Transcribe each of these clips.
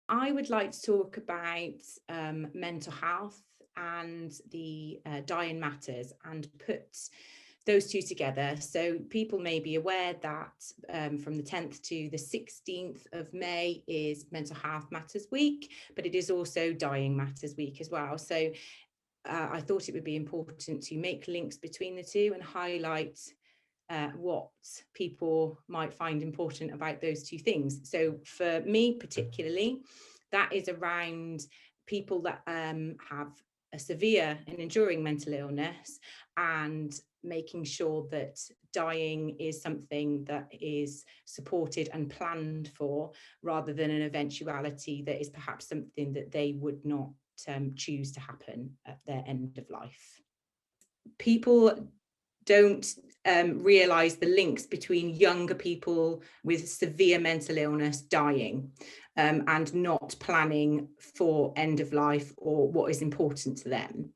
I would like to talk about mental health and the dying matters and put those two together. So people may be aware that from the 10th to the 16th of May is Mental Health Matters Week, but it is also Dying Matters Week as well. So I thought it would be important to make links between the two and highlight what people might find important about those two things. So for me particularly, that is around people that have a severe and enduring mental illness, and making sure that dying is something that is supported and planned for, rather than an eventuality that is perhaps something that they would not choose to happen at their end of life. People don't realise the links between younger people with severe mental illness dying and not planning for end of life or what is important to them.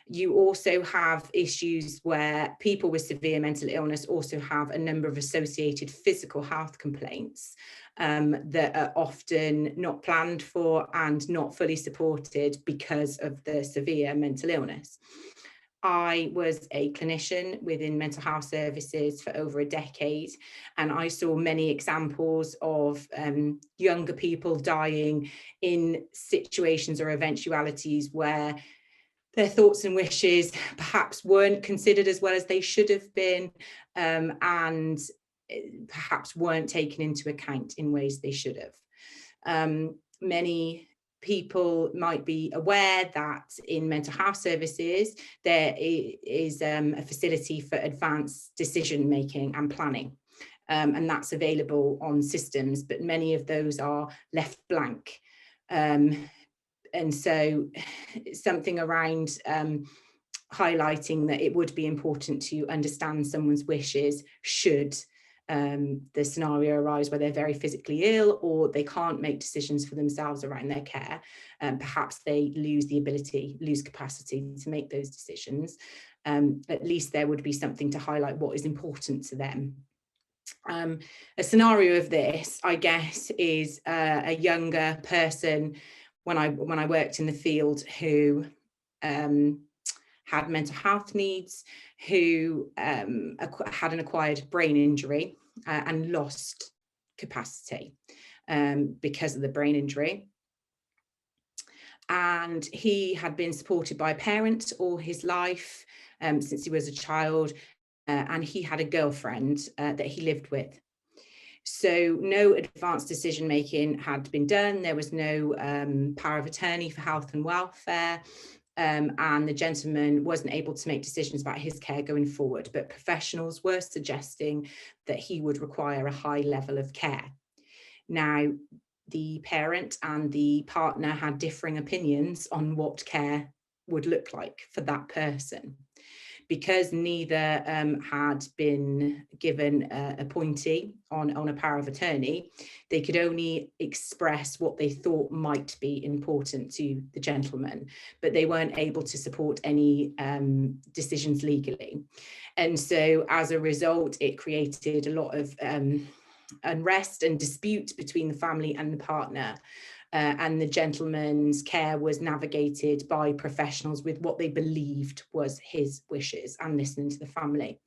You also have issues where people with severe mental illness also have a number of associated physical health complaints that are often not planned for and not fully supported because of the severe mental illness. I was a clinician within mental health services for over a decade, and I saw many examples of younger people dying in situations or eventualities where their thoughts and wishes perhaps weren't considered as well as they should have been, and perhaps weren't taken into account in ways they should have. Many people might be aware that in mental health services there is a facility for advanced decision making and planning, and that's available on systems, but many of those are left blank. And so something around highlighting that it would be important to understand someone's wishes should the scenario arise where they're very physically ill or they can't make decisions for themselves around their care. Perhaps they lose capacity to make those decisions. At least there would be something to highlight what is important to them. A scenario of this, I guess, is a younger person when I worked in the field who had mental health needs, who had an acquired brain injury and lost capacity because of the brain injury. And he had been supported by a parent all his life since he was a child, and he had a girlfriend that he lived with. So no advanced decision making had been done. There was no power of attorney for health and welfare. And the gentleman wasn't able to make decisions about his care going forward, but professionals were suggesting that he would require a high level of care. Now, the parent and the partner had differing opinions on what care would look like for that person. Because neither had been given a appointee on a power of attorney, they could only express what they thought might be important to the gentleman, but they weren't able to support any decisions legally. And so as a result, it created a lot of unrest and dispute between the family and the partner. And the gentleman's care was navigated by professionals with what they believed was his wishes and listening to the family.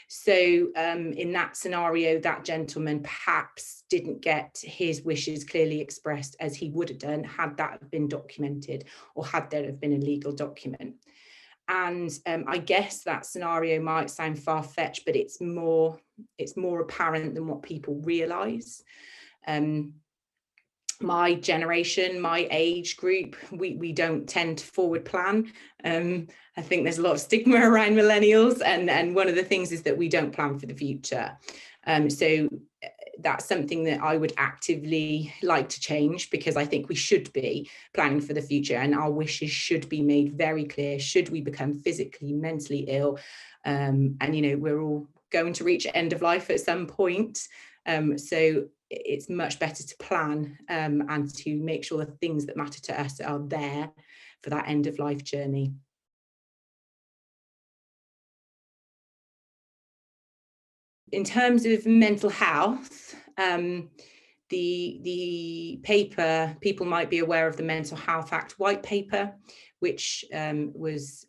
So in that scenario, that gentleman perhaps didn't get his wishes clearly expressed as he would have done had that been documented or had there have been a legal document. And I guess that scenario might sound far-fetched, but it's more apparent than what people realise. My generation, my age group, we don't tend to forward plan. I think there's a lot of stigma around millennials, and one of the things is that we don't plan for the future. So that's something that I would actively like to change, because I think we should be planning for the future and our wishes should be made very clear should we become physically, mentally ill. And, you know, we're all going to reach end of life at some point. So it's much better to plan and to make sure the things that matter to us are there for that end of life journey. In terms of mental health, The paper, people might be aware of the Mental Health Act white paper, which was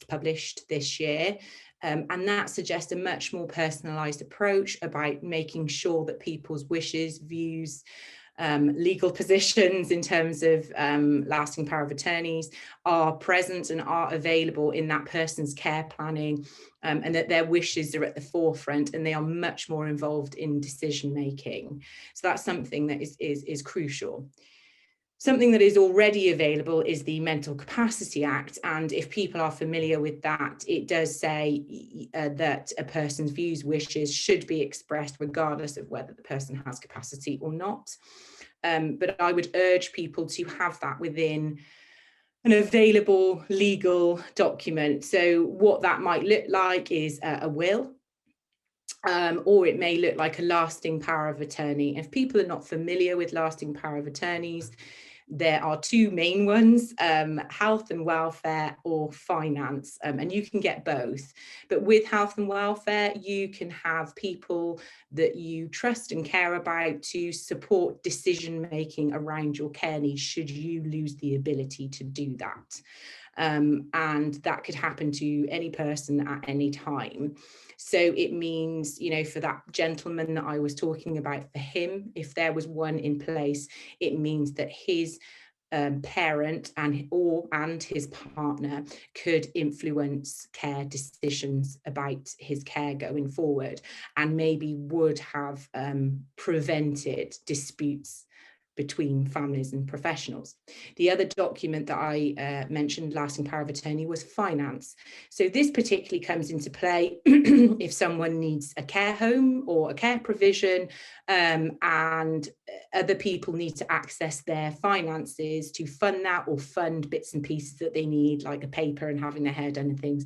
published this year. And that suggests a much more personalised approach about making sure that people's wishes, views, legal positions in terms of lasting power of attorneys are present and are available in that person's care planning, and that their wishes are at the forefront and they are much more involved in decision making. So that's something that is crucial. Something that is already available is the Mental Capacity Act, and if people are familiar with that, it does say that a person's views, wishes should be expressed regardless of whether the person has capacity or not. But I would urge people to have that within an available legal document. So what that might look like is a will, or it may look like a lasting power of attorney. If people are not familiar with lasting power of attorneys, there are two main ones, health and welfare or finance, and you can get both. But with health and welfare, you can have people that you trust and care about to support decision making around your care needs should you lose the ability to do that. And that could happen to any person at any time. So it means, you know, for that gentleman that I was talking about, for him, if there was one in place, it means that his parent and his partner could influence care decisions about his care going forward, and maybe would have prevented disputes between families and professionals. The other document that I mentioned, lasting power of attorney, was finance. So this particularly comes into play if someone needs a care home or a care provision, and other people need to access their finances to fund that, or fund bits and pieces that they need, like a paper and having their hair done and things.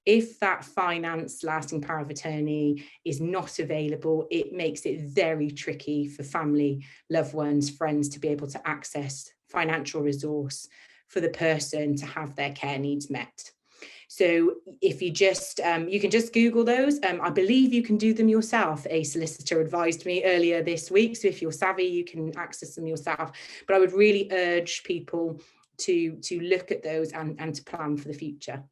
If that finance lasting power of attorney is not available, it makes it very tricky for family, loved ones, friends to be able to access financial resource for the person to have their care needs met. So if you just, you can just Google those. I believe you can do them yourself. A solicitor advised me earlier this week. So if you're savvy, you can access them yourself. But I would really urge people to look at those and to plan for the future.